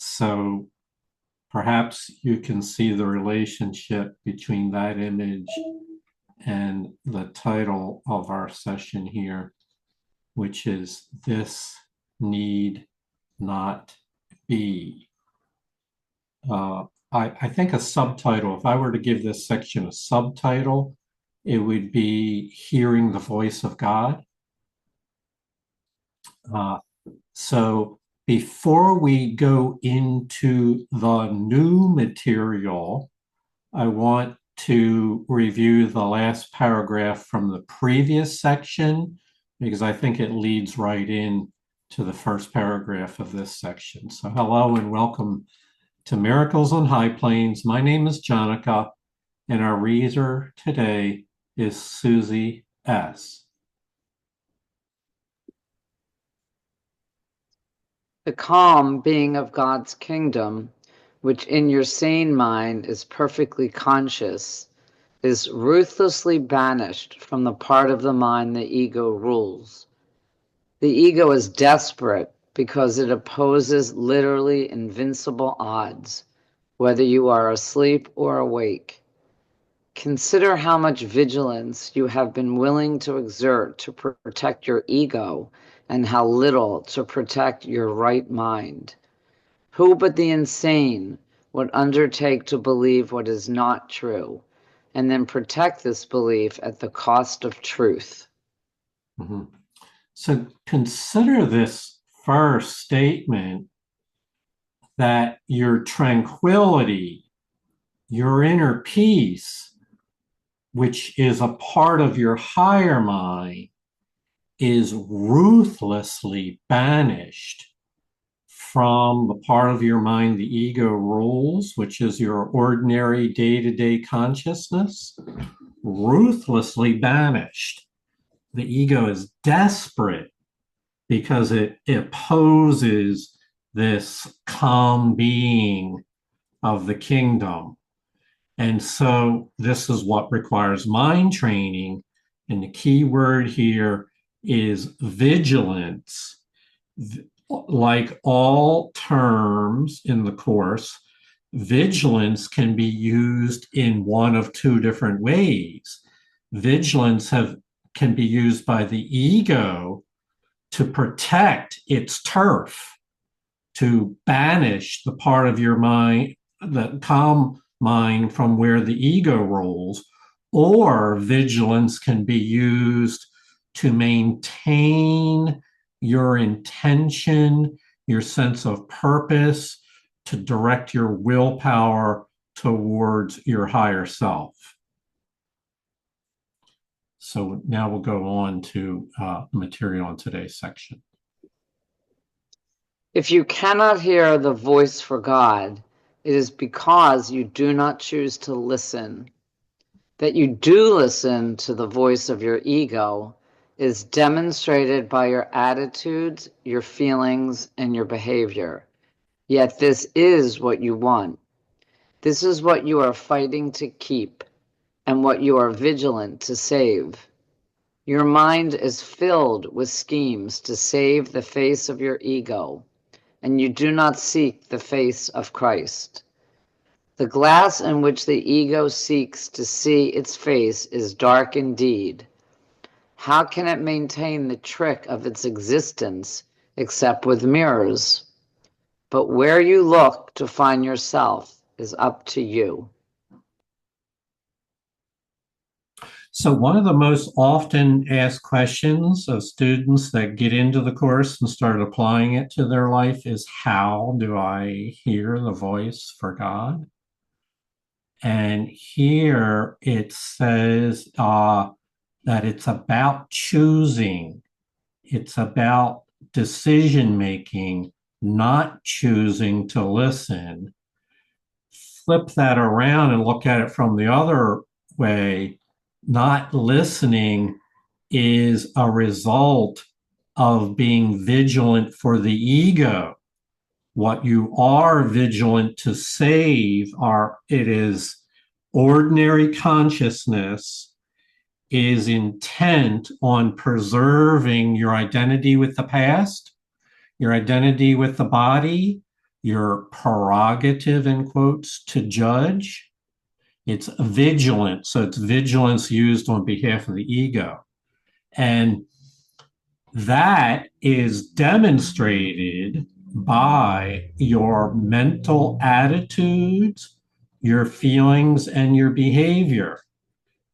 So perhaps you can see the relationship between that image and the title of our session here, which is This Need Not Be. Uh, I think a subtitle, if I were to give this section a subtitle, it would be Hearing the Voice of God. Uh, so before we go into the new material, I want to review the last paragraph from the previous section because I think it leads right in to the first paragraph of this section. So hello and welcome to Miracles on High Plains. My name is Jonica, and our reader today is Susie S. The calm being of God's kingdom, which in your sane mind is perfectly conscious, is ruthlessly banished from the part of the mind the ego rules. The ego is desperate because it opposes literally invincible odds, whether you are asleep or awake. Consider how much vigilance you have been willing to exert to protect your ego and how little to protect your right mind. Who but the insane would undertake to believe what is not true and then protect this belief at the cost of truth? Mhm. So consider this first statement that your tranquility, your inner peace, which is a part of your higher mind, is ruthlessly banished from the part of your mind the ego rules, which is your ordinary day-to-day consciousness, ruthlessly banished. The ego is desperate because it opposes this calm being of the kingdom. And so this is what requires mind training. And the key word here is vigilance. Like all terms in the course, vigilance can be used in one of two different ways. Vigilance can be used by the ego to protect its turf, to banish the part of your mind, the calm mind from where the ego rules, or vigilance can be used to maintain your intention, your sense of purpose, to direct your willpower towards your higher self. So now we'll go on to material in today's section. If you cannot hear the voice for God, it is because you do not choose to listen. That you do listen to the voice of your ego is demonstrated by your attitudes, your feelings, and your behavior. Yet this is what you want. This is what you are fighting to keep and what you are vigilant to save. Your mind is filled with schemes to save the face of your ego, and you do not seek the face of Christ. The glass in which the ego seeks to see its face is dark indeed. How can it maintain the trick of its existence except with mirrors? But where you look to find yourself is up to you. So one of the most often asked questions of students that get into the course and start applying it to their life is, how do I hear the voice for God? And here it says that it's about choosing. It's about decision making, not choosing to listen. Flip that around and look at it from the other way. Not listening is a result of being vigilant for the ego. What you are vigilant to save it is ordinary consciousness is intent on preserving your identity with the past, your identity with the body, your prerogative, in quotes, to judge. It's vigilance. So it's vigilance used on behalf of the ego. And that is demonstrated by your mental attitudes, your feelings, and your behavior.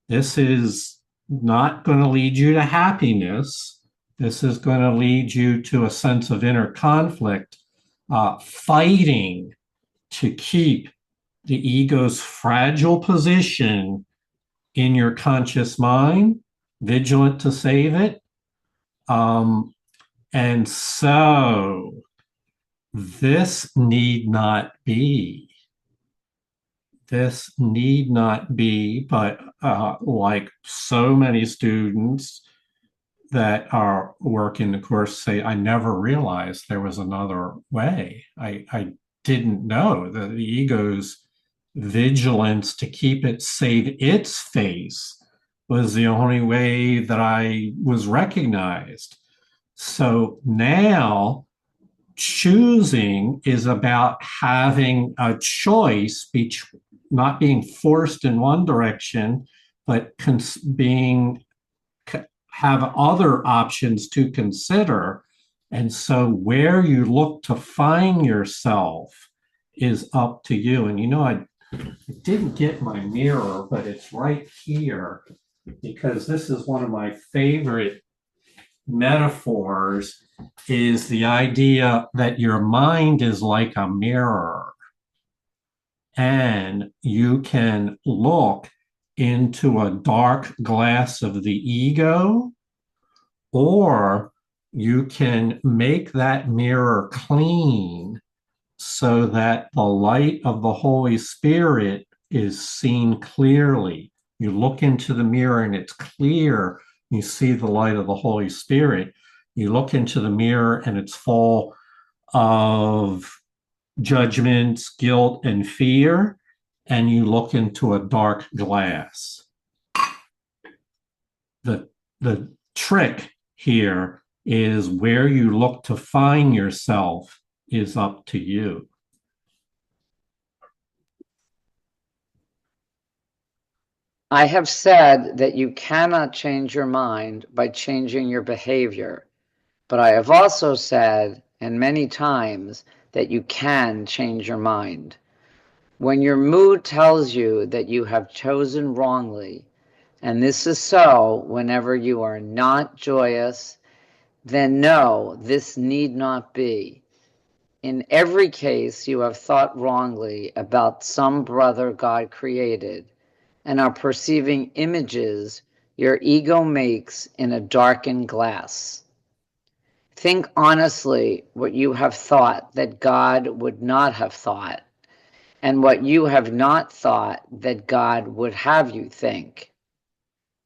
This is not going to lead you to happiness. This is going to lead you to a sense of inner conflict, fighting to keep the ego's fragile position in your conscious mind, vigilant to save it. And so this need not be. This need not be, but like so many students that are working the course say, I never realized there was another way. I didn't know that the ego's vigilance to keep it save its face was the only way that I was recognized. So now choosing is about having a choice, not being forced in one direction, but being have other options to consider. And so where you look to find yourself is up to you. And I didn't get my mirror, but it's right here because this is one of my favorite metaphors, is the idea that your mind is like a mirror and you can look into a dark glass of the ego, or you can make that mirror clean so that the light of the Holy Spirit is seen clearly. You look into the mirror and it's clear. You see the light of the Holy Spirit. You look into the mirror and it's full of judgments, guilt, and fear. And you look into a dark glass. The trick here is where you look to find yourself is up to you. I have said that you cannot change your mind by changing your behavior, but I have also said, and many times, that you can change your mind. When your mood tells you that you have chosen wrongly, and this is so whenever you are not joyous, then no, this need not be. In every case, you have thought wrongly about some brother God created and are perceiving images your ego makes in a darkened glass. Think honestly what you have thought that God would not have thought, and what you have not thought that God would have you think.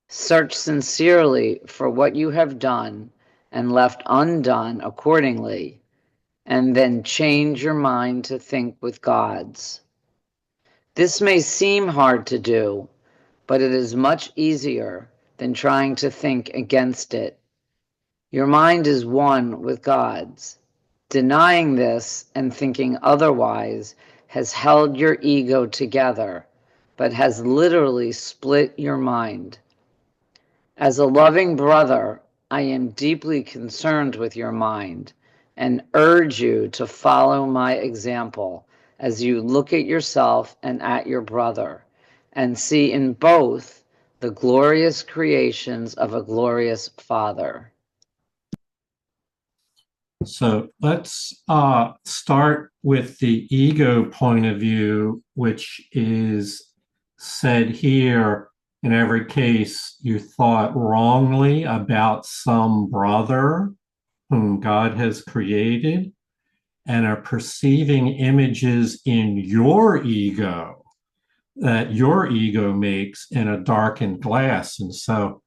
Search sincerely for what you have done and left undone accordingly, and then change your mind to think with God's. This may seem hard to do, but it is much easier than trying to think against it. Your mind is one with God's. Denying this and thinking otherwise has held your ego together, but has literally split your mind. As a loving brother, I am deeply concerned with your mind and urge you to follow my example as you look at yourself and at your brother, and see in both the glorious creations of a glorious Father. So let's start with the ego point of view, which is said here. In every case, you thought wrongly about some brother whom God has created and are perceiving images in your ego that your ego makes in a darkened glass. And so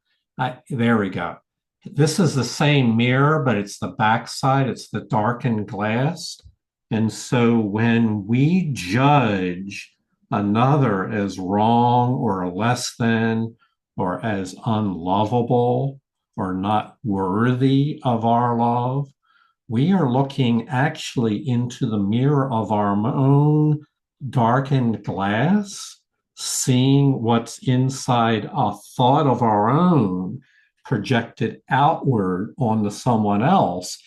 there we go. This is the same mirror, but it's the backside, it's the darkened glass. And so when we judge another as wrong or less than or as unlovable or not worthy of our love, we are looking actually into the mirror of our own darkened glass, seeing what's inside a thought of our own projected outward onto someone else.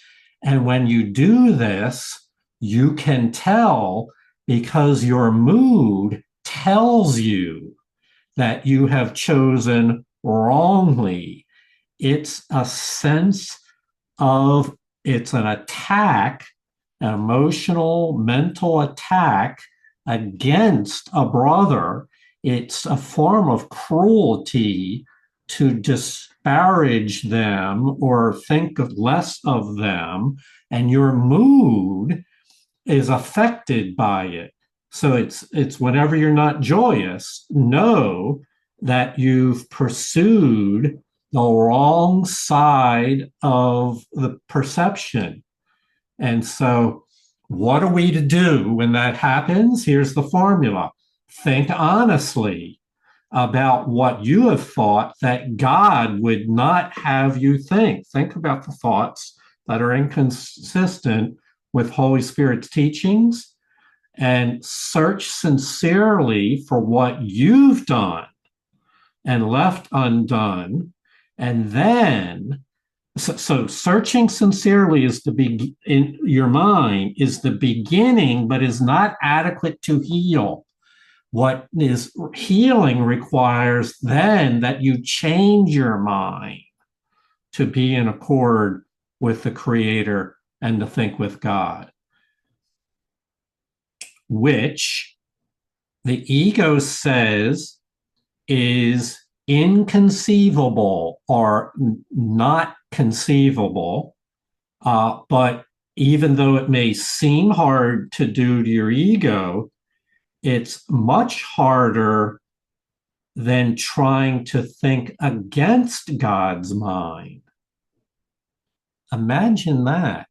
And when you do this, you can tell because your mood tells you that you have chosen wrongly. It's a sense of, it's an attack, an emotional, mental attack against a brother. It's a form of cruelty to disparage them or think less of them, and your mood is affected by it. So it's whenever you're not joyous, know that you've pursued the wrong side of the perception. And so, what are we to do when that happens? Here's the formula: think honestly about what you have thought that God would not have you think. Think about the thoughts that are inconsistent with Holy Spirit's teachings and search sincerely for what you've done and left undone. And then, so searching sincerely is in your mind is the beginning, but is not adequate to heal. What is healing requires then that you change your mind to be in accord with the Creator and to think with God, which the ego says is inconceivable or not conceivable. But even though it may seem hard to do to your ego, it's much harder than trying to think against God's mind. Imagine that.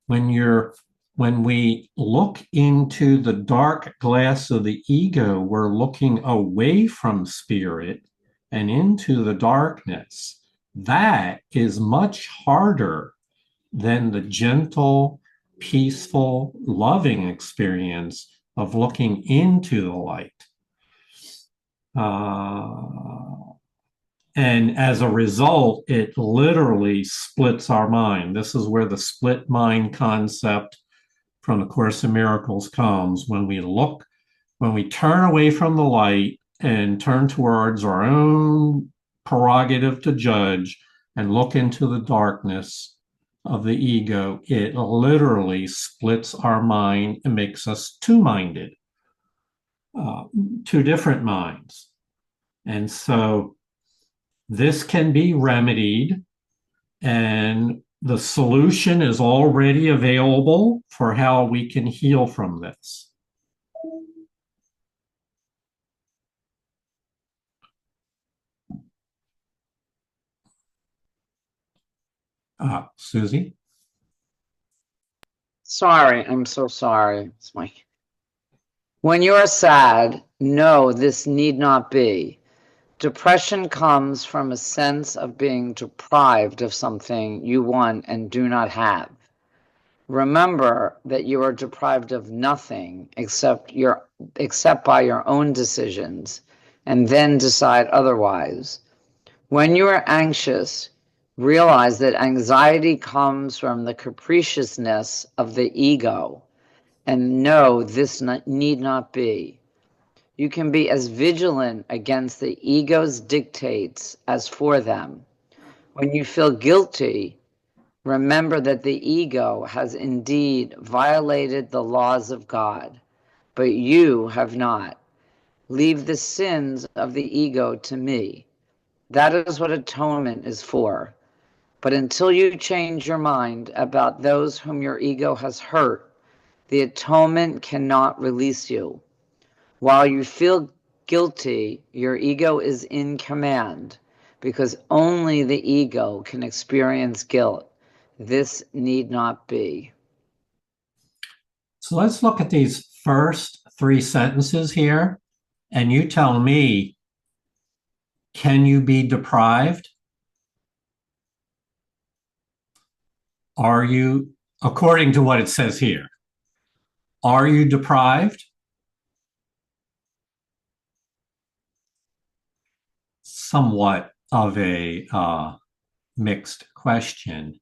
When we look into the dark glass of the ego, we're looking away from spirit and into the darkness. That is much harder than the gentle, peaceful, loving experience of looking into the light. And as a result, it literally splits our mind. This is where the split mind concept from the Course in Miracles comes. When we turn away from the light and turn towards our own prerogative to judge and look into the darkness of the ego, it literally splits our mind and makes us two-minded, two different minds. And so this can be remedied, and the solution is already available for how we can heal from this. Susie? Sorry, I'm so sorry. It's my. When you are sad, no, this need not be. Depression comes from a sense of being deprived of something you want and do not have. Remember that you are deprived of nothing except by your own decisions, and then decide otherwise. When you are anxious, realize that anxiety comes from the capriciousness of the ego, and no, this need not be. You can be as vigilant against the ego's dictates as for them. When you feel guilty, remember that the ego has indeed violated the laws of God, but you have not. Leave the sins of the ego to me. That is what atonement is for. But until you change your mind about those whom your ego has hurt, the atonement cannot release you. While you feel guilty, your ego is in command, because only the ego can experience guilt. This need not be. So let's look at these first three sentences here, and you tell me, can you be deprived? Are you, according to what it says here, are you deprived? Somewhat of a mixed question.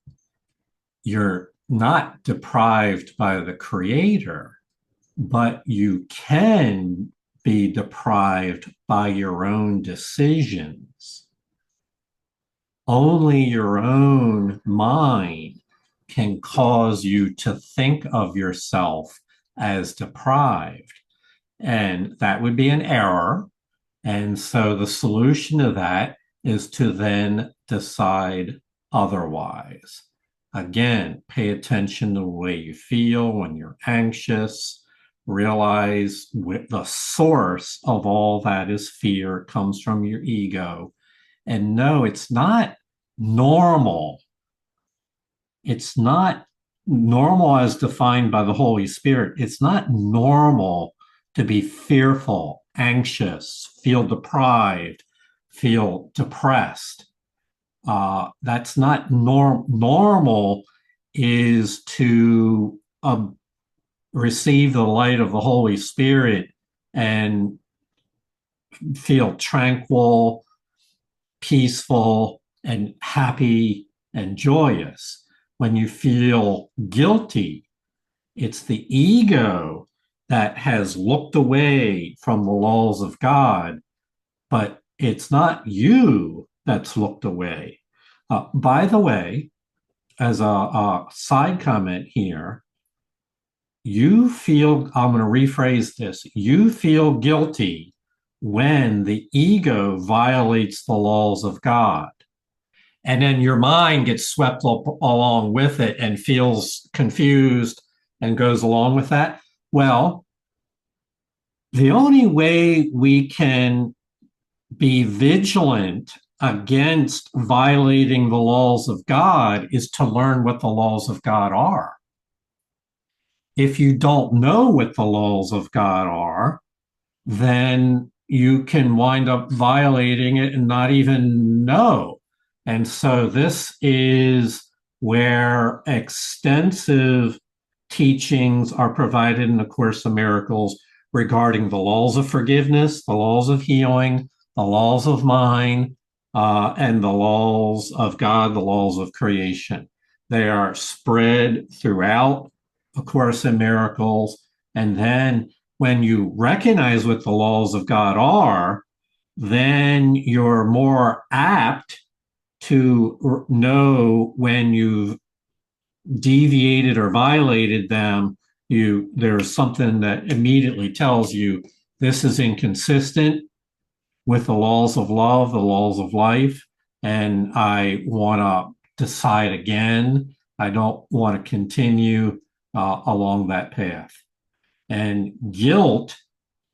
You're not deprived by the creator, but you can be deprived by your own decisions. Only your own mind can cause you to think of yourself as deprived. And that would be an error. And so the solution to that is to then decide otherwise. Again, pay attention to the way you feel when you're anxious. Realize the source of all that is fear comes from your ego. And no, it's not normal. It's not normal as defined by the Holy Spirit. It's not normal to be fearful, anxious, feel deprived, feel depressed. That's not normal is to receive the light of the Holy Spirit and feel tranquil, peaceful, and happy and joyous. When you feel guilty, it's the ego that has looked away from the laws of God, but it's not you that's looked away. By the way, as a side comment here, you feel, I'm going to rephrase this, you feel guilty when the ego violates the laws of God. And then your mind gets swept up along with it and feels confused and goes along with that. Well, the only way we can be vigilant against violating the laws of God is to learn what the laws of God are. If you don't know what the laws of God are, then you can wind up violating it and not even know. And so this is where extensive teachings are provided in the Course of Miracles regarding the laws of forgiveness, the laws of healing, the laws of mind, and the laws of God, the laws of creation. They are spread throughout A Course in Miracles. And then when you recognize what the laws of God are, then you're more apt to know when you've deviated or violated them. There's something that immediately tells you this is inconsistent with the laws of love, the laws of life, and I want to decide again. I don't want to continue along that path. And guilt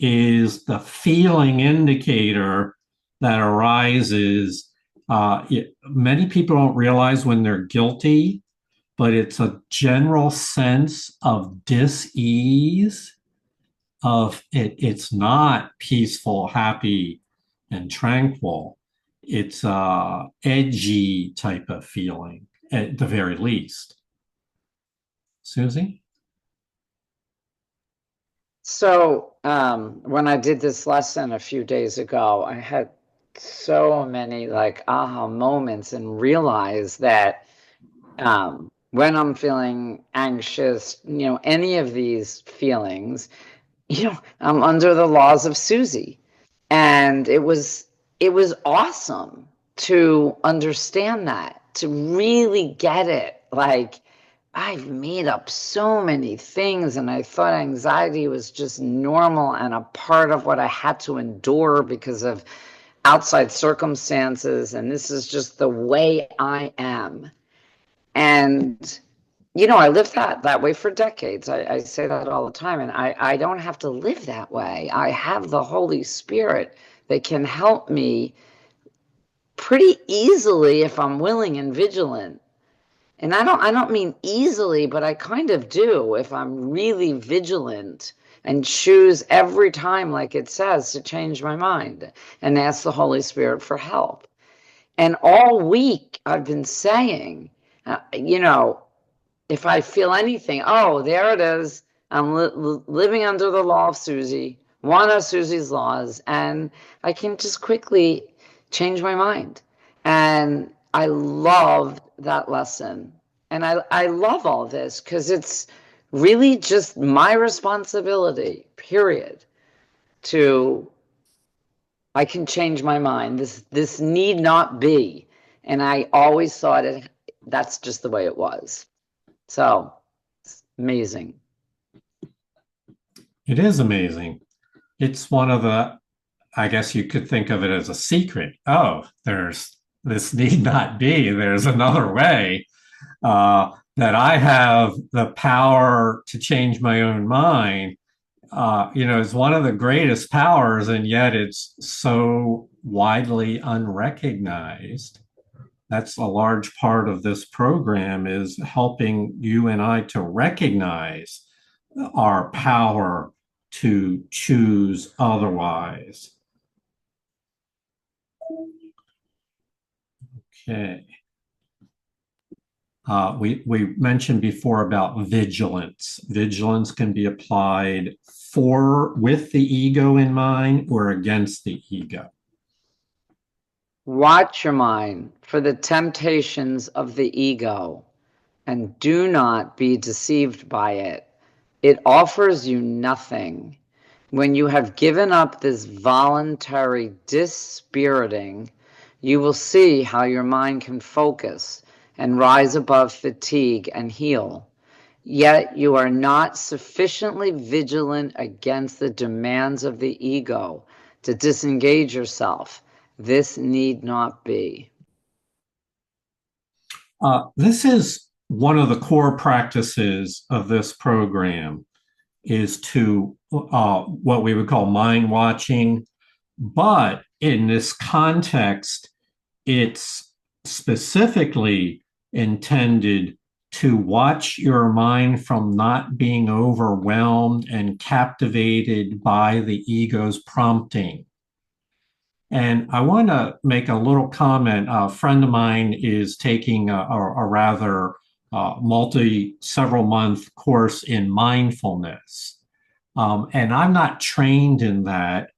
is the feeling indicator that arises. Many people don't realize when they're guilty, but it's a general sense of dis-ease of it. It's not peaceful, happy, and tranquil. It's a edgy type of feeling at the very least. Susie? So, when I did this lesson a few days ago, I had so many like aha moments and realized that when I'm feeling anxious, any of these feelings, I'm under the laws of Susie. And it was awesome to understand that, to really get it. Like, I've made up so many things, and I thought anxiety was just normal and a part of what I had to endure because of outside circumstances, and this is just the way I am. And I lived that way for decades. I say that all the time, and I don't have to live that way. I have the Holy Spirit that can help me pretty easily if I'm willing and vigilant. And I don't mean easily, but I kind of do if I'm really vigilant and choose every time, like it says, to change my mind and ask the Holy Spirit for help. And all week I've been saying, you know, if I feel anything, oh, there it is. I'm living under the law of Susie, one of Susie's laws, and I can just quickly change my mind. And I love that lesson. And I love all this because it's really just my responsibility, period, to I can change my mind. This need not be. And I always thought that's just the way it was. So it's amazing. It is amazing. It's one of the, I guess you could think of it as a secret. Oh, there's this need not be. There's another way. That I have the power to change my own mind. Is one of the greatest powers, and yet it's so widely unrecognized. That's a large part of this program is helping you and I to recognize our power to choose otherwise. Okay. We mentioned before about vigilance. Vigilance can be applied with the ego in mind or against the ego. Watch your mind for the temptations of the ego and do not be deceived by it. It offers you nothing. When you have given up this voluntary dispiriting, you will see how your mind can focus and rise above fatigue and heal. Yet you are not sufficiently vigilant against the demands of the ego to disengage yourself. This need not be. This is one of the core practices of this program is to what we would call mind watching. But in this context, it's specifically intended to watch your mind from not being overwhelmed and captivated by the ego's prompting. And I want to make a little comment. A friend of mine is taking a rather several month course in mindfulness. And I'm not trained in that,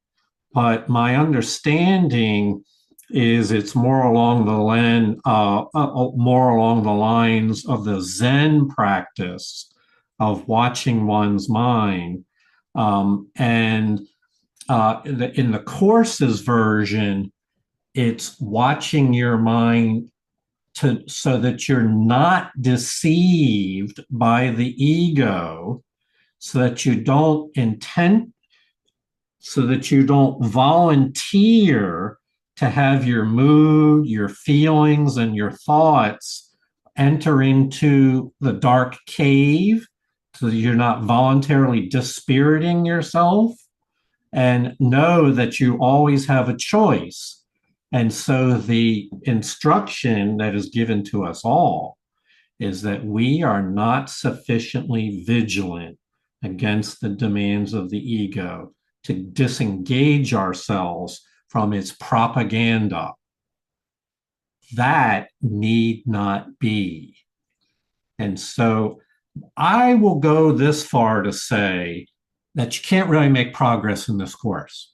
but my understanding is it's more along more along the lines of the Zen practice of watching one's mind. And in the course's version, it's watching your mind so that you're not deceived by the ego, so that you don't volunteer to have your mood, your feelings, and your thoughts enter into the dark cave, so that you're not voluntarily dispiriting yourself, and know that you always have a choice. And so the instruction that is given to us all is that we are not sufficiently vigilant against the demands of the ego to disengage ourselves from its propaganda. That need not be. And so I will go this far to say that you can't really make progress in this course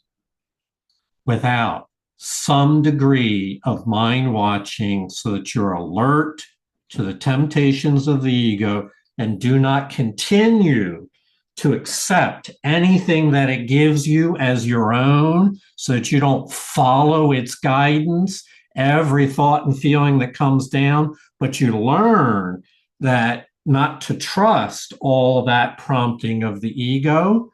without some degree of mind watching so that you're alert to the temptations of the ego and do not continue to accept anything that it gives you as your own so that you don't follow its guidance, every thought and feeling that comes down, but you learn that not to trust all that prompting of the ego.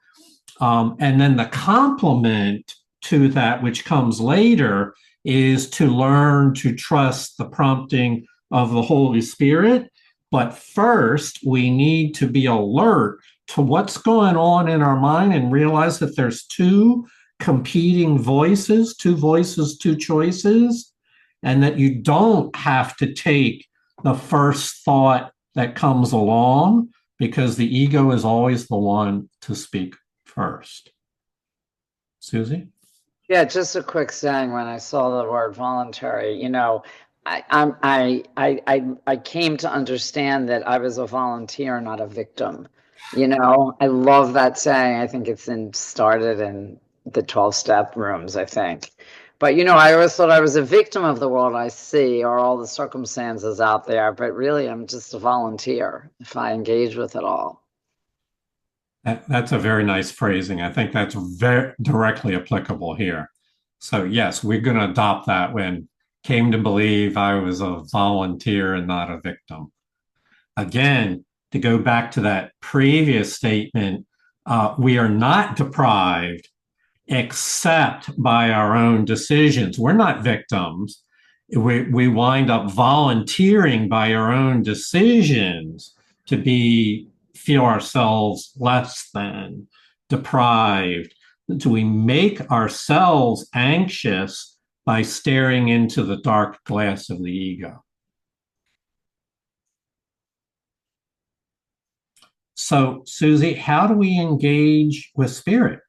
And then the complement to that, which comes later, is to learn to trust the prompting of the Holy Spirit. But first, we need to be alert to what's going on in our mind and realize that there's two competing voices, two choices, and that you don't have to take the first thought that comes along because the ego is always the one to speak first. Susie? Yeah, just a quick saying when I saw the word voluntary, I came to understand that I was a volunteer, not a victim. You know, I love that saying. I think started in the 12-step rooms, I think. But you know, I always thought I was a victim of the world I see or all the circumstances out there, but really I'm just a volunteer if I engage with it all. That's a very nice phrasing. I think that's very directly applicable here. So, yes, we're going to adopt that when came to believe I was a volunteer and not a victim. Again, to go back to that previous statement, we are not deprived except by our own decisions. We're not victims. We wind up volunteering by our own decisions to feel ourselves less than, deprived. Do we make ourselves anxious by staring into the dark glass of the ego? So, Susie, how do we engage with spirit?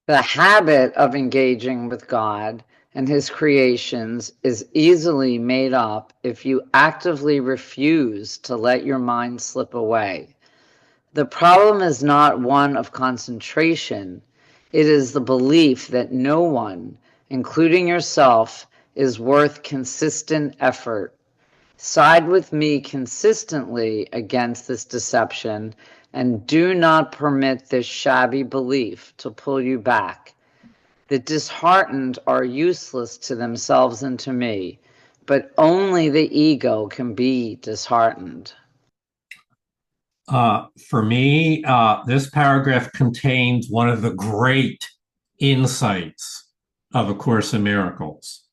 The habit of engaging with God and his creations is easily made up if you actively refuse to let your mind slip away. The problem is not one of concentration. It is the belief that no one, including yourself, is worth consistent effort. Side with me consistently against this deception and do not permit this shabby belief to pull you back. The disheartened are useless to themselves and to me, but only the ego can be disheartened. For me, this paragraph contains one of the great insights of A Course in Miracles.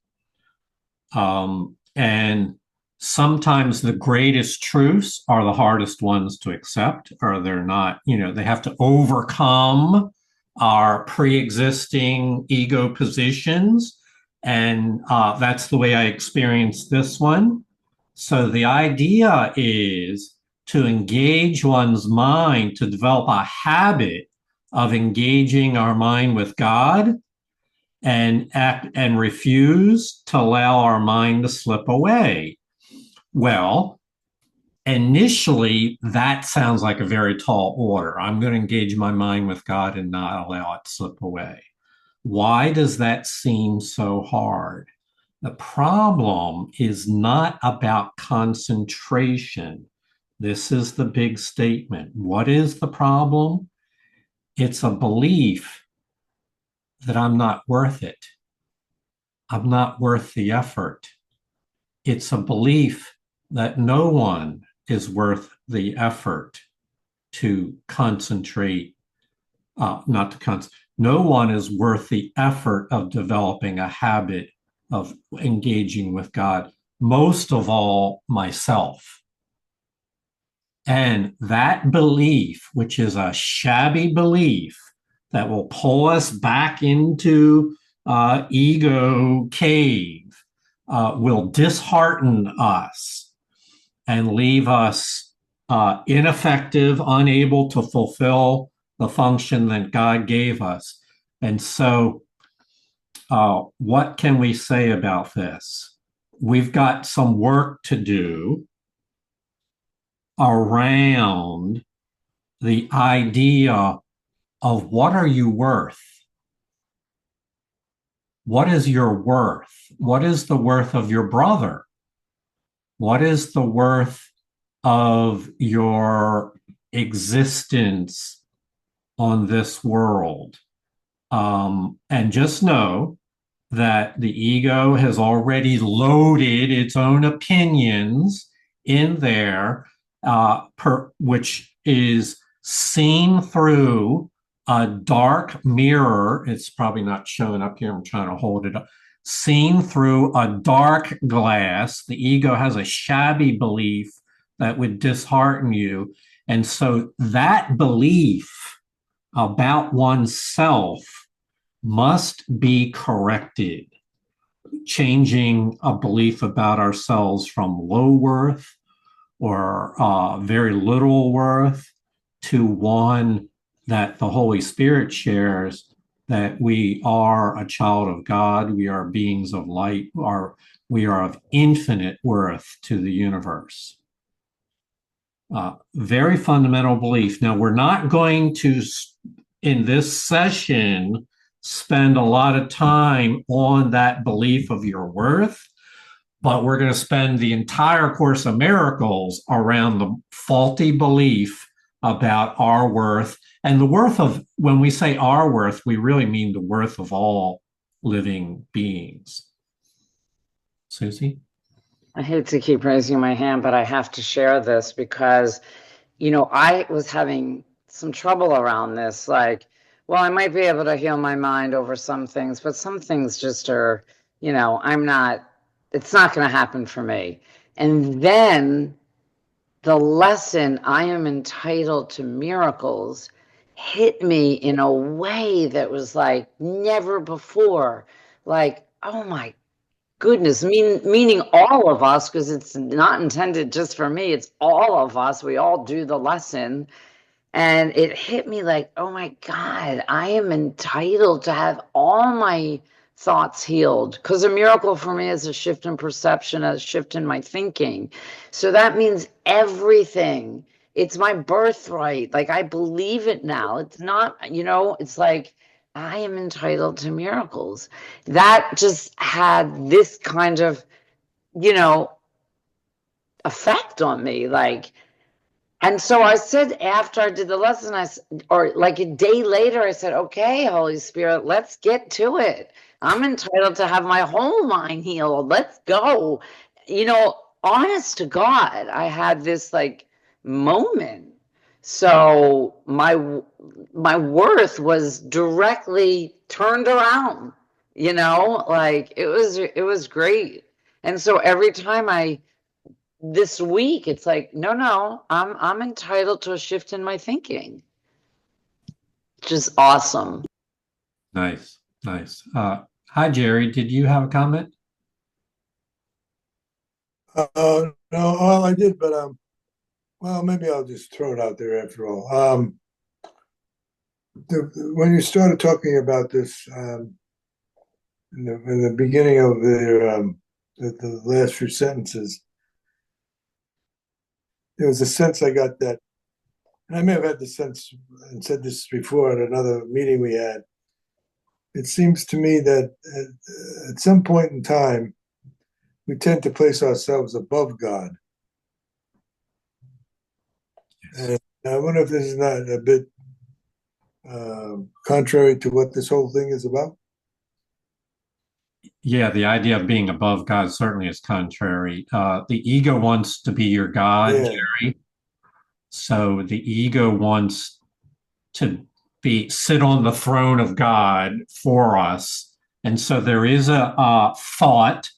And sometimes the greatest truths are the hardest ones to accept, or they're not, they have to overcome our pre existing ego positions. And that's the way I experienced this one. So the idea is to engage one's mind, to develop a habit of engaging our mind with God and act and refuse to allow our mind to slip away. Well, initially, that sounds like a very tall order. I'm going to engage my mind with God and not allow it to slip away. Why does that seem so hard? The problem is not about concentration. This is the big statement. What is the problem? It's a belief that I'm not worth it. I'm not worth the effort. It's a belief that no one is worth the effort to concentrate, not to concentrate. No one is worth the effort of developing a habit of engaging with God, most of all, myself. And that belief, which is a shabby belief that will pull us back into ego cave, will dishearten us and leave us ineffective, unable to fulfill the function that God gave us. And so, what can we say about this? We've got some work to do around the idea of what are you worth? What is your worth? What is the worth of your brother? What is the worth of your existence on this world? And just know that the ego has already loaded its own opinions in there, which is seen through a dark mirror. It's probably not showing up here. I'm trying to hold it up. Seen through a dark glass. The ego has a shabby belief that would dishearten you. And so that belief about oneself must be corrected, changing a belief about ourselves from low worth or very little worth to one that the Holy Spirit shares. that we are a child of God, we are beings of light, we are of infinite worth to the universe. Very fundamental belief. Now, we're not going to, in this session, spend a lot of time on that belief of your worth, but we're going to spend the entire Course of Miracles around the faulty belief about our worth and the worth of, when we say our worth, we really mean the worth of all living beings. Susie? I hate to keep raising my hand, but I have to share this because, I was having some trouble around this. Like, well, I might be able to heal my mind over some things, but some things just are, it's not going to happen for me. And then the lesson, I am entitled to miracles, hit me in a way that was like never before. Like, oh my goodness, meaning all of us, because it's not intended just for me, it's all of us. We all do the lesson. And it hit me like, oh my God, I am entitled to have all my thoughts healed. Because a miracle for me is a shift in perception, a shift in my thinking. So that means everything. It's my birthright. Like, I believe it now. It's not, it's like I am entitled to miracles. That just had this kind of, you know, effect on me. Like, and so I said after I did the lesson, or like a day later, I said, okay, Holy Spirit, let's get to it. I'm entitled to have my whole mind healed. Let's go. Honest to God, I had this like moment. So my worth was directly turned around, like it was great. And so every time this week it's like, no, I'm entitled to a shift in my thinking, which is awesome. Nice, nice. Hi, Jerry. Did you have a comment? No, all I did, but well, maybe I'll just throw it out there after all. When you started talking about this in the beginning of the last few sentences, there was a sense I got that, and I may have had the sense and said this before at another meeting we had. It seems to me that at some point in time, we tend to place ourselves above God. And I wonder if this is not a bit contrary to what this whole thing is about. Yeah, the idea of being above God certainly is contrary. The ego wants to be your God, Yeah, Jerry. So the ego wants to sit on the throne of God for us. And so there is a thought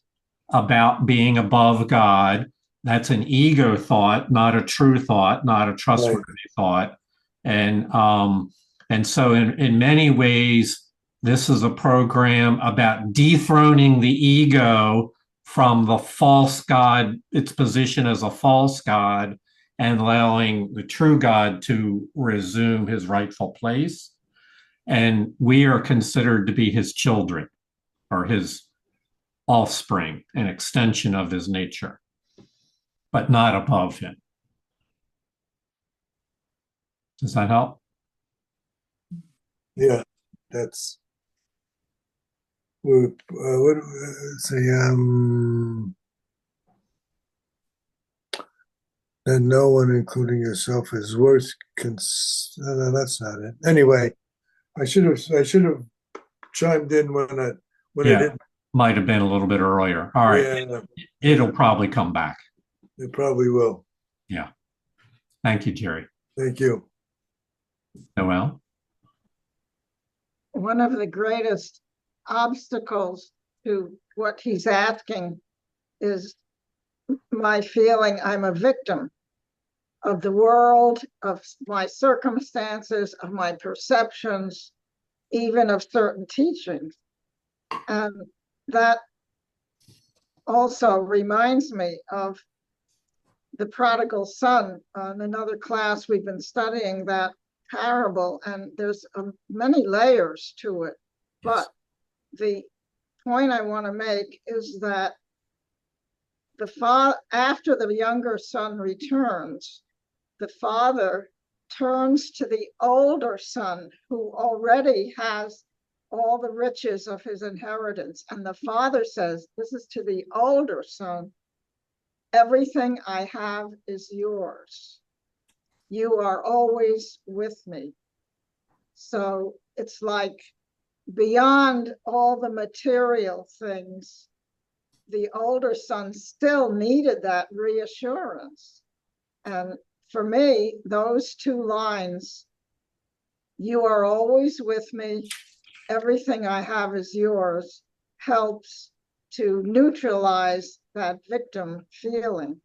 about being above God. That's an ego thought, not a true thought, not a trustworthy right. thought. And so in many ways, this is a program about dethroning the ego from the false God, its position as a false God, and allowing the true God to resume his rightful place. And we are considered to be his children or his offspring, an extension of his nature, but not above him. Does that help? Yeah, that's what say that no one, including yourself, is worth. No, that's not it. Anyway, I should have chimed in when it Yeah, hit. might have been a little bit earlier. All right. Yeah, It'll probably come back. it probably will. Yeah. Thank you, Jerry. Thank you. Noel? One of the greatest obstacles to what he's asking is my feeling I'm a victim of the world, of my circumstances, of my perceptions, even of certain teachings. And that also reminds me of the prodigal son. In another class, we've been studying that parable, and there's many layers to it. But the point I want to make is that after the younger son returns, the father turns to the older son who already has all the riches of his inheritance. And the father says, this is to the older son, everything I have is yours. You are always with me. So it's like beyond all the material things, the older son still needed that reassurance. And for me, those two lines, you are always with me, everything I have is yours, helps to neutralize that victim feeling.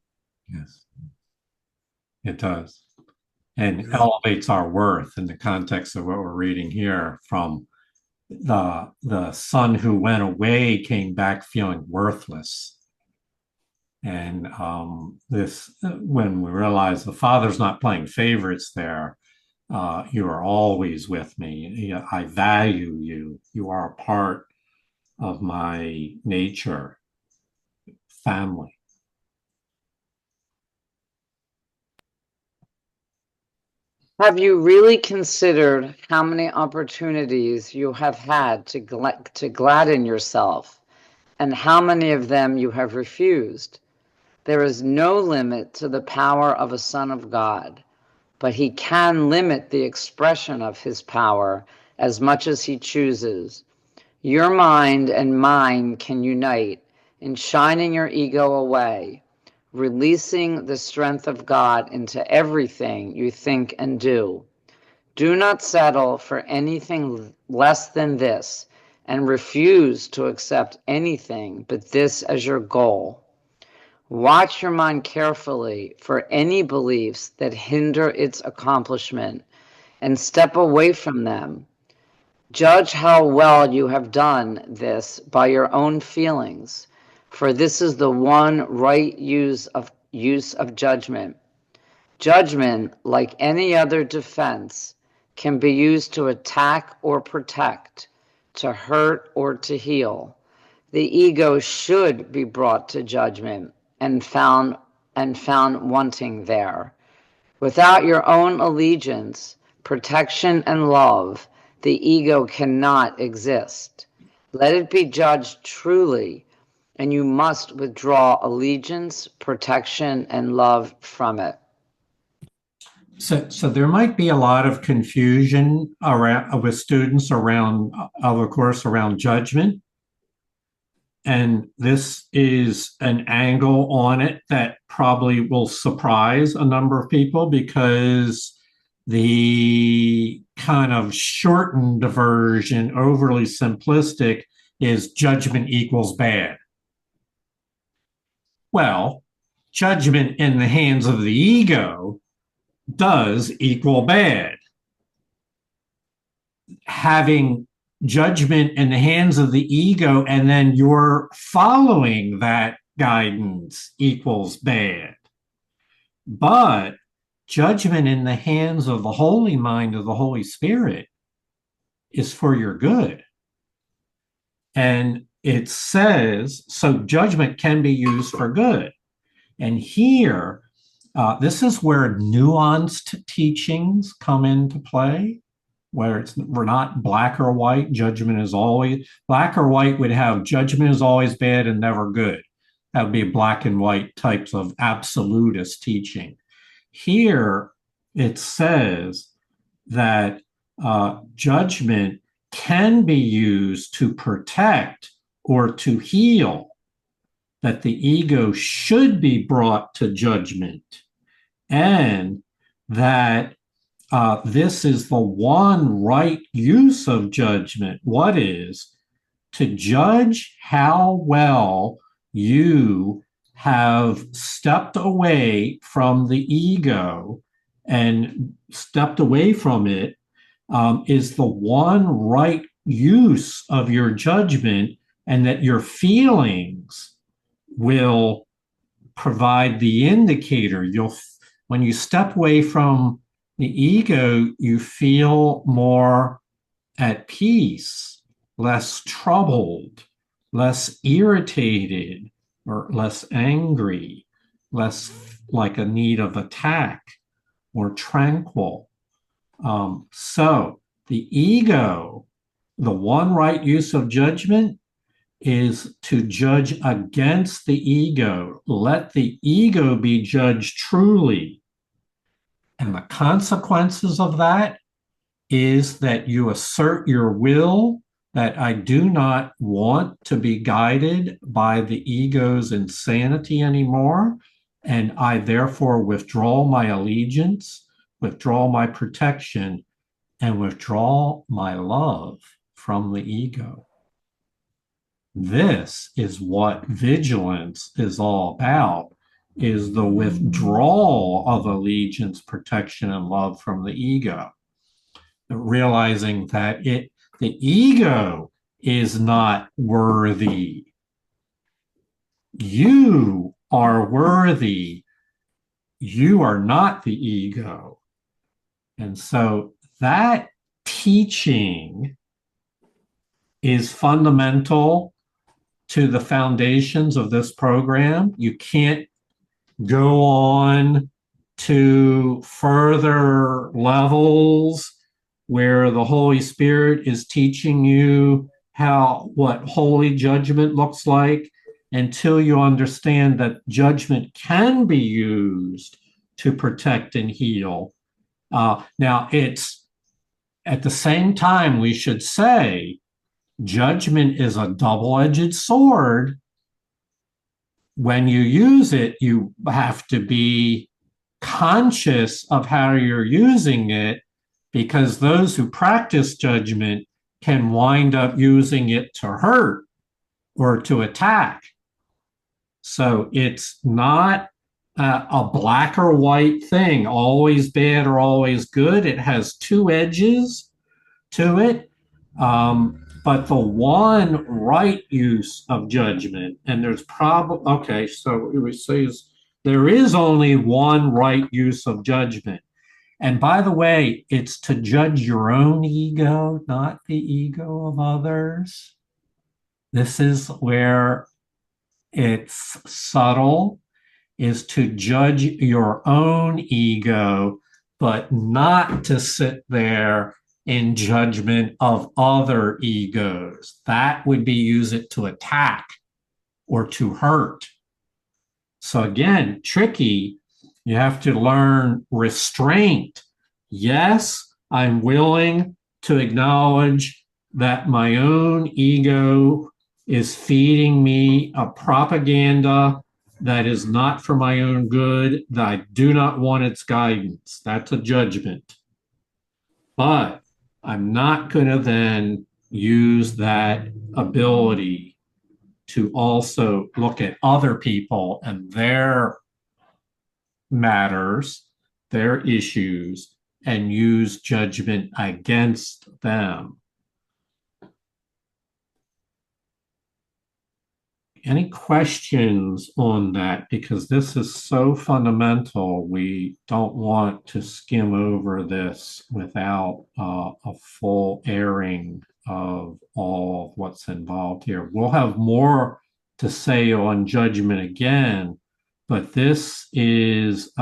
Yes, it does. And elevates our worth in the context of what we're reading here from the son who went away came back feeling worthless. And this, when we realize the father's not playing favorites there, you are always with me. I value you. You are a part of my nature, family. Have you really considered how many opportunities you have had to gladden yourself, and how many of them you have refused? There is no limit to the power of a son of God, but he can limit the expression of his power as much as he chooses. Your mind and mine can unite in shining your ego away, releasing the strength of God into everything you think and do. Do not settle for anything less than this, and refuse to accept anything but this as your goal. Watch your mind carefully for any beliefs that hinder its accomplishment, and step away from them. Judge how well you have done this by your own feelings, for this is the one right use of judgment. Judgment, like any other defense, can be used to attack or protect, to hurt or to heal. The ego should be brought to judgment and found wanting there. Without your own allegiance, protection, and love, the ego cannot exist. Let it be judged truly, and you must withdraw allegiance, protection, and love from it. So there might be a lot of confusion around with students around of a course around judgment. And this is an angle on it that probably will surprise a number of people, because the kind of shortened version, overly simplistic, is judgment equals bad. Well, judgment in the hands of the ego does equal bad. Having judgment in the hands of the ego and then you're following that guidance equals bad. But judgment in the hands of the holy mind of the Holy Spirit is for your good. And it says, so judgment can be used for good. And here, this is where nuanced teachings come into play, where we're not black or white. Judgment is always, black or white would have judgment is always bad and never good. That would be black and white types of absolutist teaching. Here, it says that judgment can be used to protect or to heal, that the ego should be brought to judgment, and that this is the one right use of judgment. What is? To judge how well you have stepped away from the ego and stepped away from it, is the one right use of your judgment, and that your feelings will provide the indicator. When you step away from the ego, you feel more at peace less troubled, less irritated, or less angry, less like a need of attack, more tranquil. So the ego, the one right use of judgment is to judge against the ego. Let the ego be judged truly. And the consequences of that is that you assert your will that I do not want to be guided by the ego's insanity anymore. And I therefore withdraw my allegiance, withdraw my protection, and withdraw my love from the ego. This is what vigilance is all about, is the withdrawal of allegiance, protection, and love from the ego. Realizing that the ego is not worthy. You are worthy. You are not the ego. And so that teaching is fundamental to the foundations of this program. You can't go on to further levels where the Holy Spirit is teaching you what holy judgment looks like until you understand that judgment can be used to protect and heal. Now, it's at the same time, we should say judgment is a double-edged sword. When you use it, you have to be conscious of how you're using it, because those who practice judgment can wind up using it to hurt or to attack. So it's not a black or white thing, always bad or always good. It has two edges to it. But the one right use of judgment, and there's probably, okay, so it says there is only one right use of judgment. And by the way, it's to judge your own ego, not the ego of others. This is where it's subtle, is to judge your own ego, but not to sit there in judgment of other egos. That would be use it to attack or to hurt. So again, tricky. You have to learn restraint. Yes, I'm willing to acknowledge that my own ego is feeding me a propaganda that is not for my own good, that I do not want its guidance. That's a judgment. But I'm not going to then use that ability to also look at other people and their matters, their issues, and use judgment against them. Any questions on that? Because this is so fundamental, we don't want to skim over this without a full airing of all of what's involved here. We'll have more to say on judgment again, but this is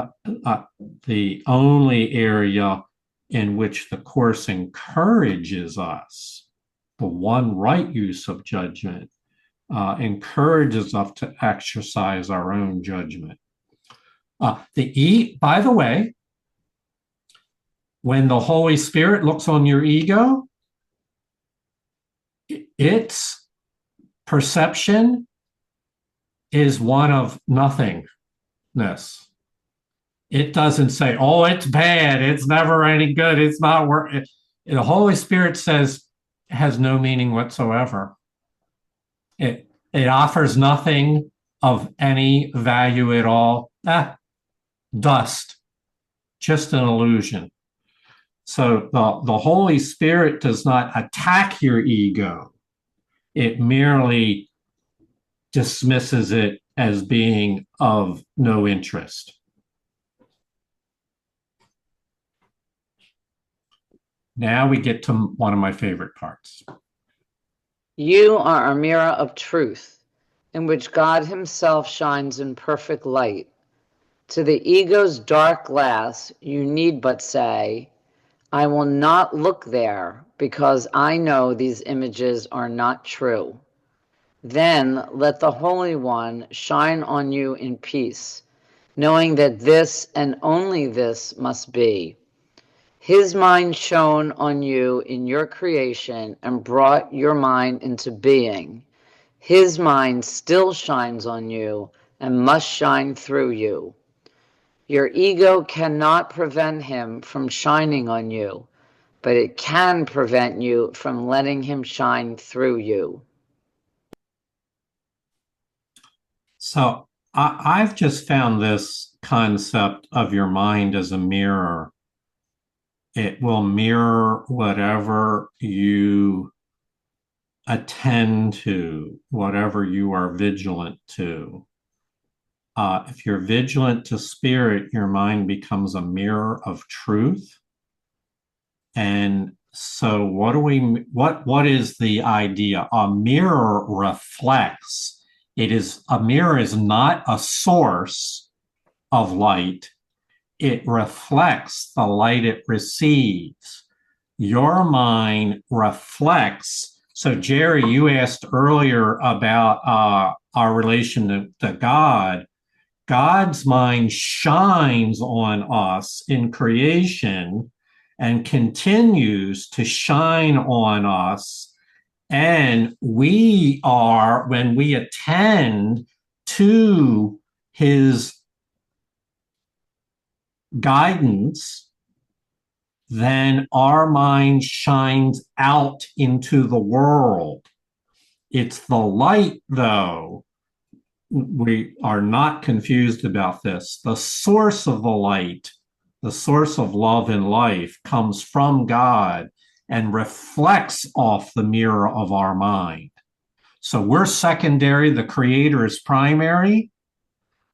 the only area in which the Course encourages us, the one right use of judgment, encourages us to exercise our own judgment. By the way, when the Holy Spirit looks on your ego, its perception is one of nothingness. It doesn't say, oh, it's bad, it's never any good, it's not worth it. The Holy Spirit says it has no meaning whatsoever. It offers nothing of any value at all. Dust, just an illusion. So the Holy Spirit does not attack your ego. It merely dismisses it as being of no interest. Now we get to one of my favorite parts. You are a mirror of truth, in which God himself shines in perfect light. To the ego's dark glass, you need but say, I will not look there, because I know these images are not true. Then let the Holy One shine on you in peace, knowing that this and only this must be. His mind shone on you in your creation and brought your mind into being. His mind still shines on you and must shine through you. Your ego cannot prevent him from shining on you, but it can prevent you from letting him shine through you. So I've just found this concept of your mind as a mirror. It will mirror whatever you attend to, whatever you are vigilant to. If you're vigilant to spirit, your mind becomes a mirror of truth. And so what is the idea? A mirror reflects. A mirror is not a source of light. It reflects the light it receives. Your mind reflects. So Jerry, you asked earlier about our relation to God. God's mind shines on us in creation and continues to shine on us. And we are, when we attend to his guidance, then our mind shines out into the world. It's the light, though. We are not confused about this. The source of the light, the source of love and life, comes from God and reflects off the mirror of our mind. So we're secondary, the Creator is primary.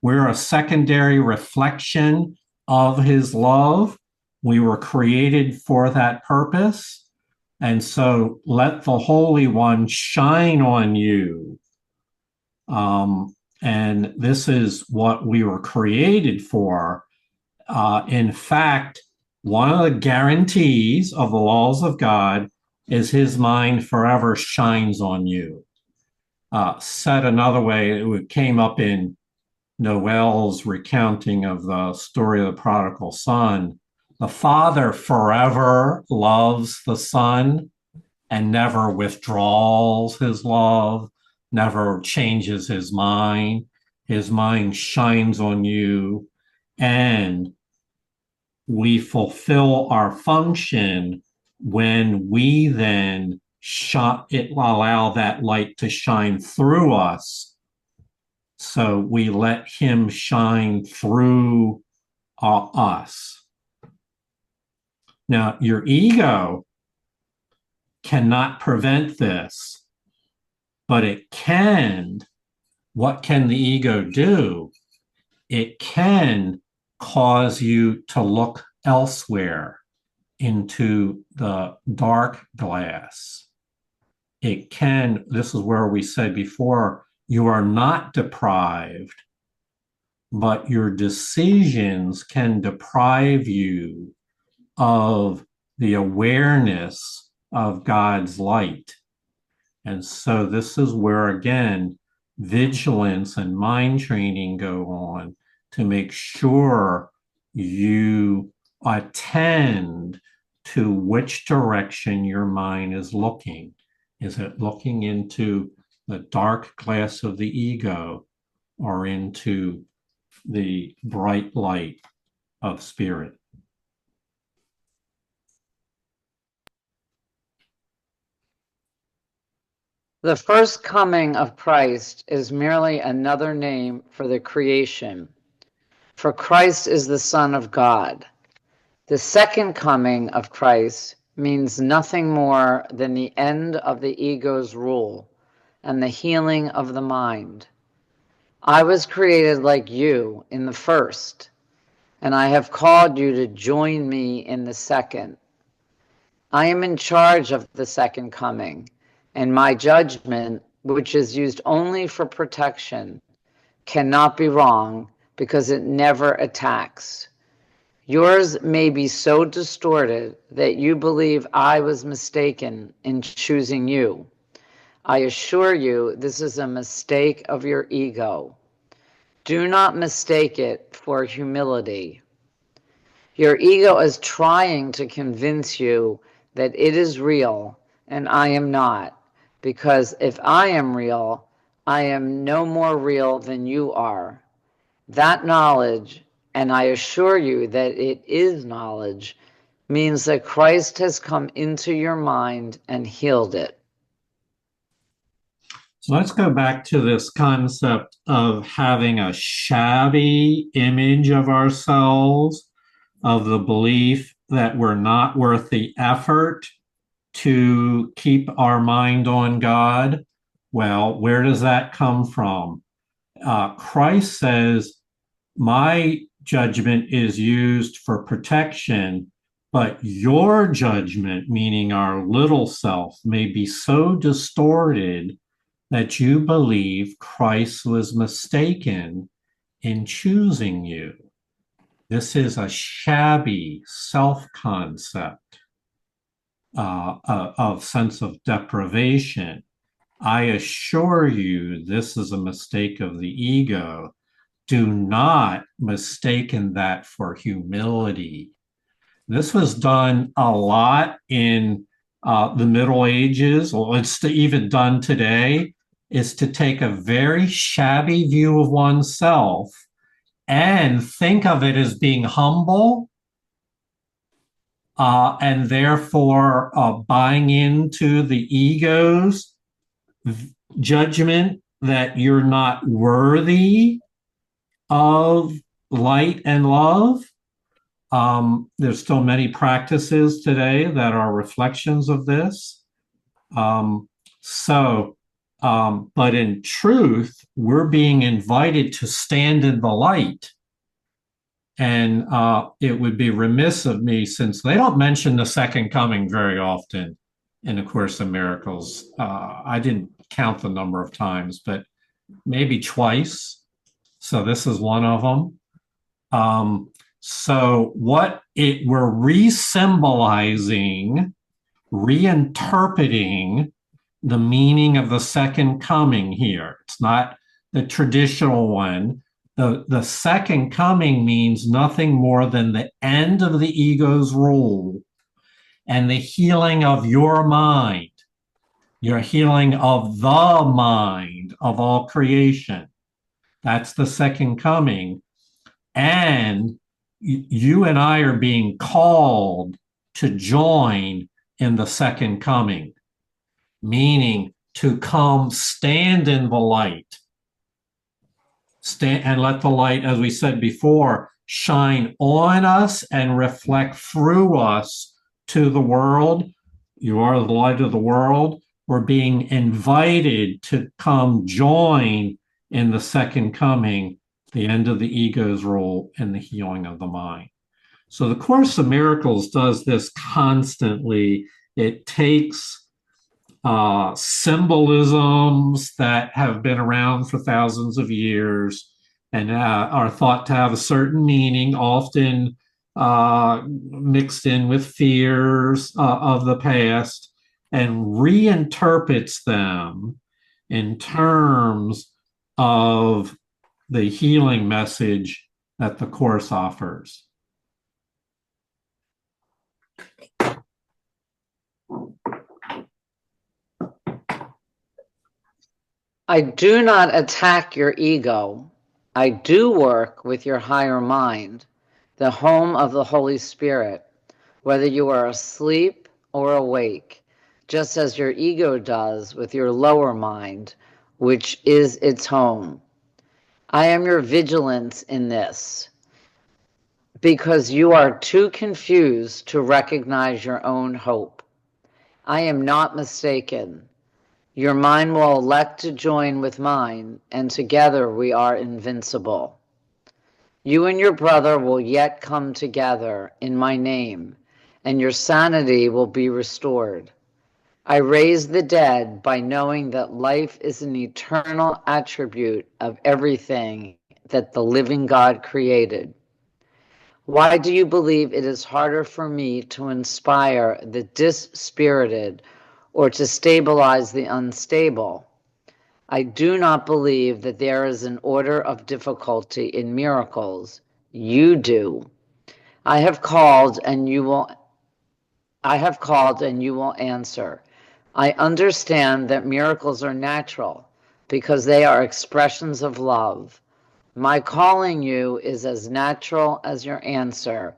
We're a secondary reflection of his love. We were created for that purpose. And so let the Holy One shine on you. And this is what we were created for. In fact, one of the guarantees of the laws of God is his mind forever shines on you. Said another way, it came up in Noel's recounting of the story of the prodigal son. The father forever loves the son and never withdraws his love, never changes his mind. His mind shines on you, and we fulfill our function when we then allow that light to shine through us. So we let him shine through us. Now, your ego cannot prevent this, but it can. What can the ego do? It can cause you to look elsewhere into the dark glass. It can, this is where we said before, you are not deprived, but your decisions can deprive you of the awareness of God's light. And so this is where, again, vigilance and mind training go on to make sure you attend to which direction your mind is looking. Is it looking into the dark glass of the ego or into the bright light of spirit? The first coming of Christ is merely another name for the creation, for Christ is the Son of God. The second coming of Christ means nothing more than the end of the ego's rule and the healing of the mind. I was created like you in the first, and I have called you to join me in the second. I am in charge of the second coming, and my judgment, which is used only for protection, cannot be wrong because it never attacks. Yours may be so distorted that you believe I was mistaken in choosing you. I assure you, this is a mistake of your ego. Do not mistake it for humility. Your ego is trying to convince you that it is real and I am not, because if I am real, I am no more real than you are. That knowledge, and I assure you that it is knowledge, means that Christ has come into your mind and healed it. So let's go back to this concept of having a shabby image of ourselves, of the belief that we're not worth the effort to keep our mind on God. Well, where does that come from? Christ says, my judgment is used for protection, but your judgment, meaning our little self, may be so distorted that you believe Christ was mistaken in choosing you. This is a shabby self-concept of sense of deprivation. I assure you, this is a mistake of the ego. Do not mistaken that for humility. This was done a lot in the Middle Ages, or it's even done today, is to take a very shabby view of oneself and think of it as being humble, and therefore buying into the ego's judgment that you're not worthy of light and love. There's still many practices today that are reflections of this. But in truth, we're being invited to stand in the light. And it would be remiss of me, since they don't mention the second coming very often in A Course in Miracles. I didn't count the number of times, but maybe twice. So this is one of them. So what we're re-symbolizing, reinterpreting the meaning of the second coming here. It's not the traditional one. The second coming means nothing more than the end of the ego's rule and the healing of your mind, your healing of the mind of all creation. That's the second coming. And you and I are being called to join in the second coming, meaning to come stand in the light. Stand and let the light, as we said before, shine on us and reflect through us to the world. You are the light of the world. We're being invited to come join in the second coming, the end of the ego's role and the healing of the mind. So the Course in Miracles does this constantly. It takes symbolisms that have been around for thousands of years and are thought to have a certain meaning, often mixed in with fears of the past, and reinterprets them in terms of the healing message that the Course offers. I do not attack your ego. I do work with your higher mind, the home of the Holy Spirit, whether you are asleep or awake, just as your ego does with your lower mind, which is its home. I am your vigilance in this, because you are too confused to recognize your own hope. I am not mistaken. Your mind will elect to join with mine, and together we are invincible. You and your brother will yet come together in my name, and your sanity will be restored. I raise the dead by knowing that life is an eternal attribute of everything that the living God created. Why do you believe it is harder for me to inspire the dispirited or to stabilize the unstable? I do not believe that there is an order of difficulty in miracles. You do. I have called and you will answer. I understand that miracles are natural because they are expressions of love. My calling you is as natural as your answer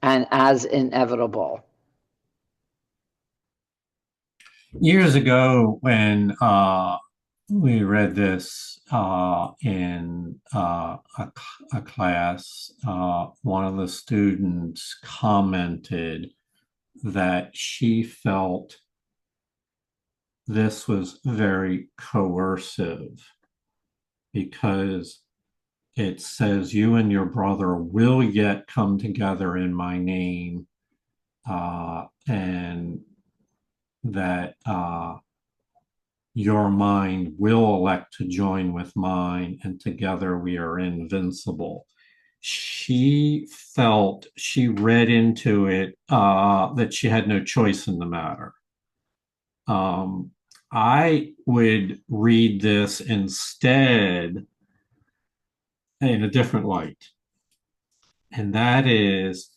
and as inevitable. Years ago, when we read this in a class, one of the students commented that she felt this was very coercive because it says, you and your brother will yet come together in my name, and that your mind will elect to join with mine, and together we are invincible. She felt, she read into it that she had no choice in the matter. I would read this instead in a different light, and that is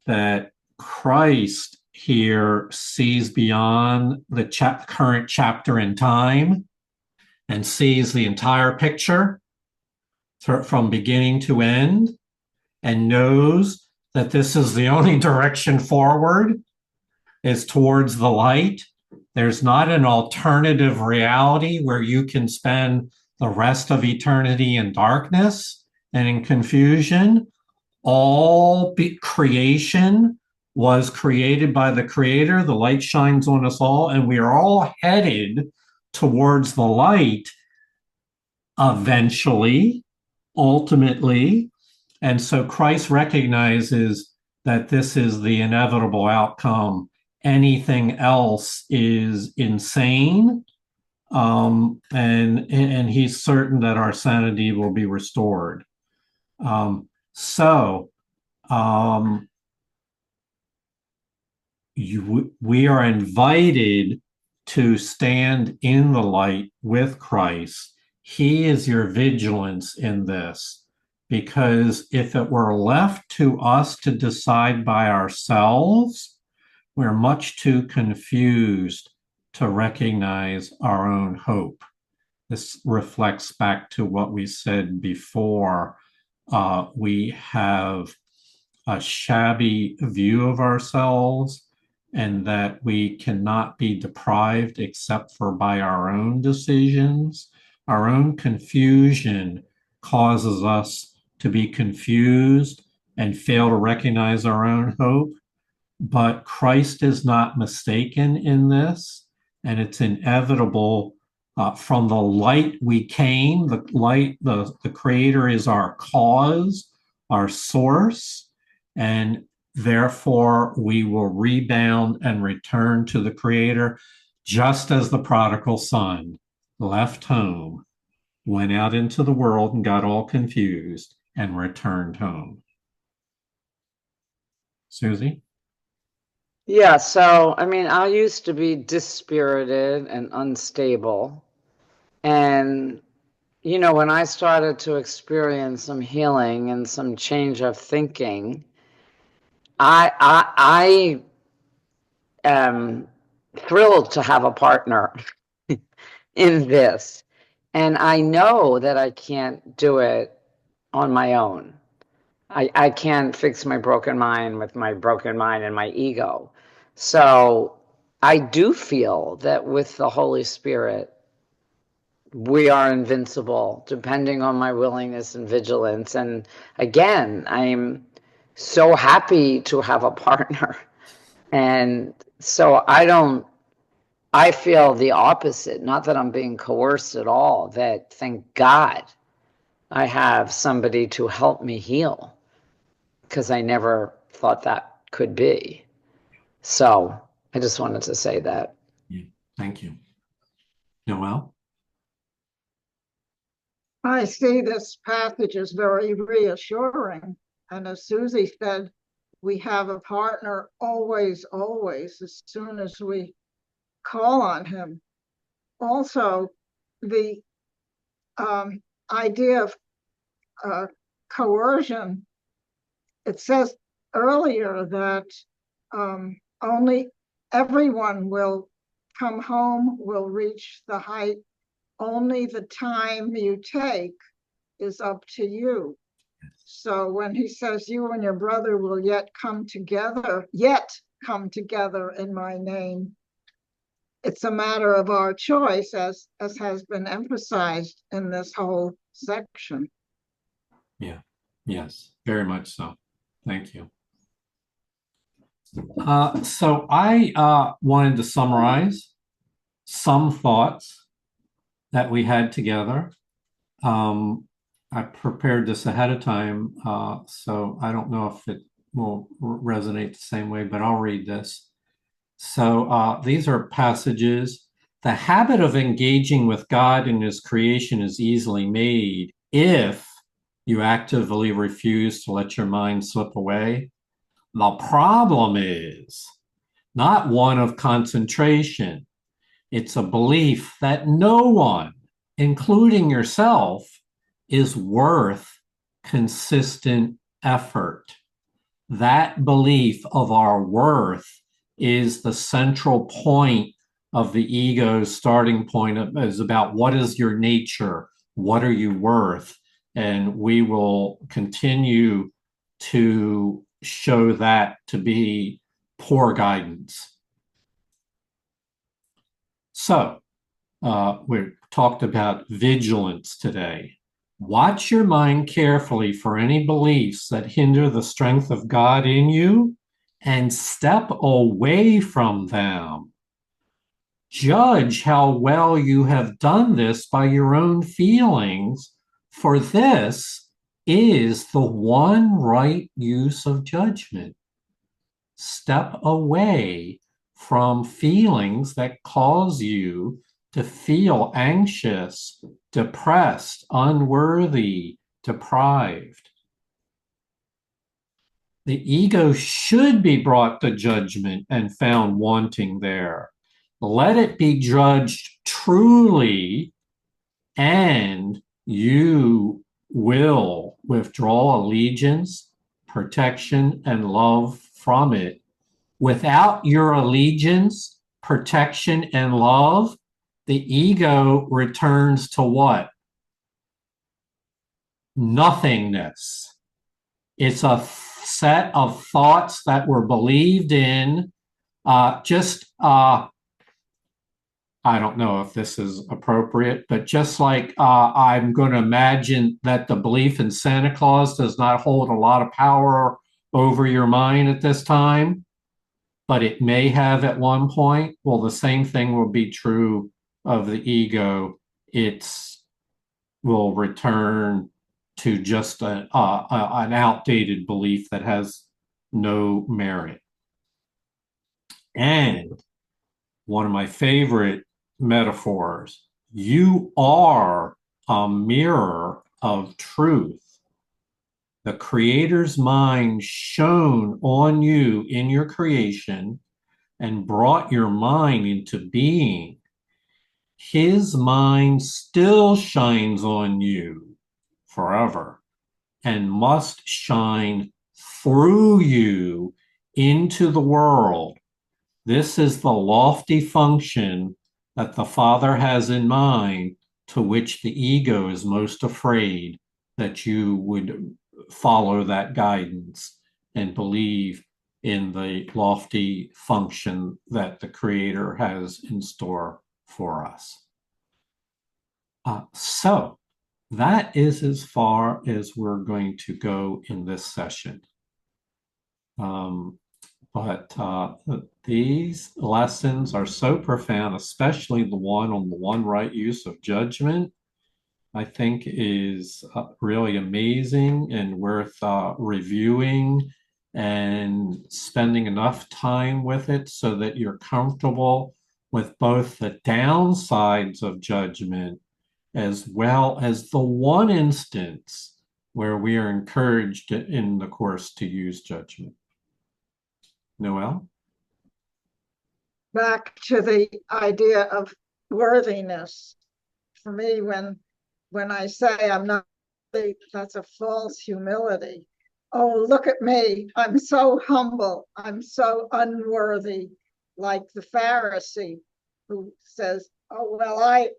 that Christ here sees beyond the current chapter in time and sees the entire picture from beginning to end, and knows that this is the only direction forward is towards the light. There's not an alternative reality where you can spend the rest of eternity in darkness and in confusion. All creation was created by the Creator. The light shines on us all, and we are all headed towards the light eventually, ultimately. And so Christ recognizes that this is the inevitable outcome. Anything else is insane. And he's certain that our sanity will be restored. We are invited to stand in the light with Christ. He is your vigilance in this, because if it were left to us to decide by ourselves, we're much too confused to recognize our own hope. This reflects back to what we said before. We have a shabby view of ourselves, and that we cannot be deprived except for by our own decisions. Our own confusion causes us to be confused and fail to recognize our own hope. But Christ is not mistaken in this, and it's inevitable. From the light we came, the light, the Creator is our cause, our source, and therefore we will rebound and return to the Creator, just as the prodigal son left home, went out into the world and got all confused and returned home. Susie? Yeah, so I mean, I used to be dispirited and unstable. And, you know, when I started to experience some healing and some change of thinking, I am thrilled to have a partner in this. And I know that I can't do it on my own. I can't fix my broken mind with my broken mind and my ego. So I do feel that with the Holy Spirit, we are invincible, depending on my willingness and vigilance. And again, I'm so happy to have a partner. And so I feel the opposite, not that I'm being coerced at all, that thank God I have somebody to help me heal, because I never thought that could be. So I just wanted to say that. Yeah. Thank you. Noel? I see this passage as very reassuring. And as Susie said, we have a partner always, always, as soon as we call on him. Also, the idea of coercion, it says earlier that only everyone will come home, will reach the height. Only the time you take is up to you. So when he says you and your brother will yet come together in my name, it's a matter of our choice, as has been emphasized in this whole section. Yeah. Yes, very much so. Thank you. So I wanted to summarize some thoughts that we had together. I prepared this ahead of time, so I don't know if it will resonate the same way, but I'll read this. So these are passages. The habit of engaging with God in his creation is easily made if you actively refuse to let your mind slip away. The problem is not one of concentration. It's a belief that no one, including yourself, is worth consistent effort. That belief of our worth is the central point of the ego's starting point. Is about what is your nature? What are you worth? And we will continue to show that to be poor guidance. So we talked about vigilance today. Watch your mind carefully for any beliefs that hinder the strength of God in you and step away from them. Judge how well you have done this by your own feelings, for this is the one right use of judgment. Step away from feelings that cause you to feel anxious, depressed, unworthy, deprived. The ego should be brought to judgment and found wanting there. Let it be judged truly, and you will withdraw allegiance, protection, and love from it. Without your allegiance, protection, and love, the ego returns to what? Nothingness. It's a set of thoughts that were believed in. I don't know if this is appropriate, but just like I'm going to imagine that the belief in Santa Claus does not hold a lot of power over your mind at this time, but it may have at one point. Well, the same thing will be true of the ego. It will return to just an outdated belief that has no merit. And one of my favorite metaphors, you are a mirror of truth. The Creator's mind shone on you in your creation and brought your mind into being. His mind still shines on you forever and must shine through you into the world. This is the lofty function that the Father has in mind, to which the ego is most afraid that you would follow that guidance and believe in the lofty function that the Creator has in store for us. So that is as far as we're going to go in this session. But these lessons are so profound, especially the one on the one right use of judgment, I think is really amazing and worth reviewing and spending enough time with it so that you're comfortable with both the downsides of judgment as well as the one instance where we are encouraged in the Course to use judgment. Noel? Back to the idea of worthiness. For me, when I say I'm not, that's a false humility. Oh, look at me. I'm so humble. I'm so unworthy, like the Pharisee who says, oh, well, I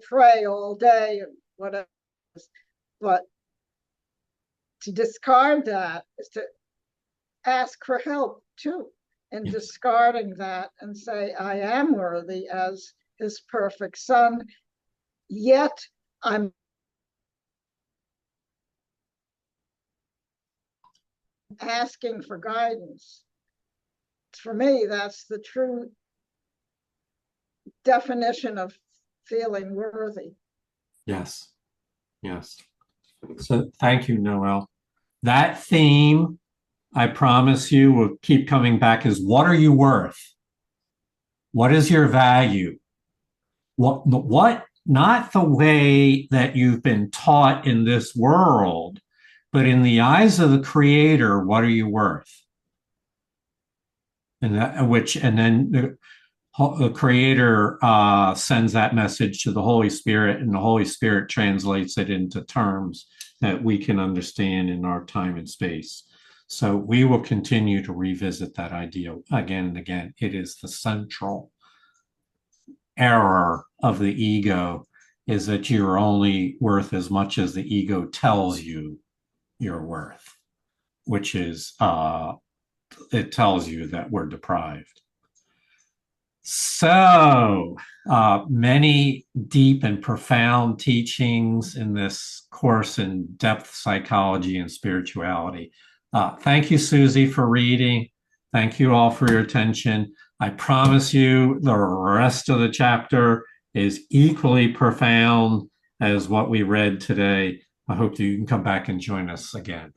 pray all day and whatever. But to discard that is to ask for help too, and discarding that and say, I am worthy as his perfect son, yet I'm asking for guidance. For me, that's the true definition of feeling worthy. Yes. Yes. So thank you, Noel. That theme, I promise you, will keep coming back is what are you worth? What is your value? What, not the way that you've been taught in this world, but in the eyes of the Creator, what are you worth? And then the Creator sends that message to the Holy Spirit, and the Holy Spirit translates it into terms that we can understand in our time and space. So we will continue to revisit that idea again and again. It is the central error of the ego, is that you're only worth as much as the ego tells you you're worth, which is it tells you that we're deprived. So many deep and profound teachings in this course in depth psychology and spirituality. Thank you, Susie, for reading. Thank you all for your attention. I promise you the rest of the chapter is equally profound as what we read today. I hope you can come back and join us again.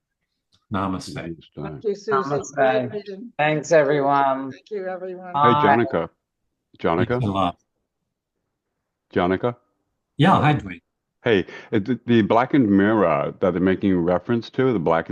Namaste. Thank you, Susie. Namaste. Thanks, everyone. Thank you, everyone. Hey, Jonica. Thanks a Jonica? lot. Jonica? Yeah, hi, Dwayne. Hey, the blackened mirror that they're making reference to, the blackened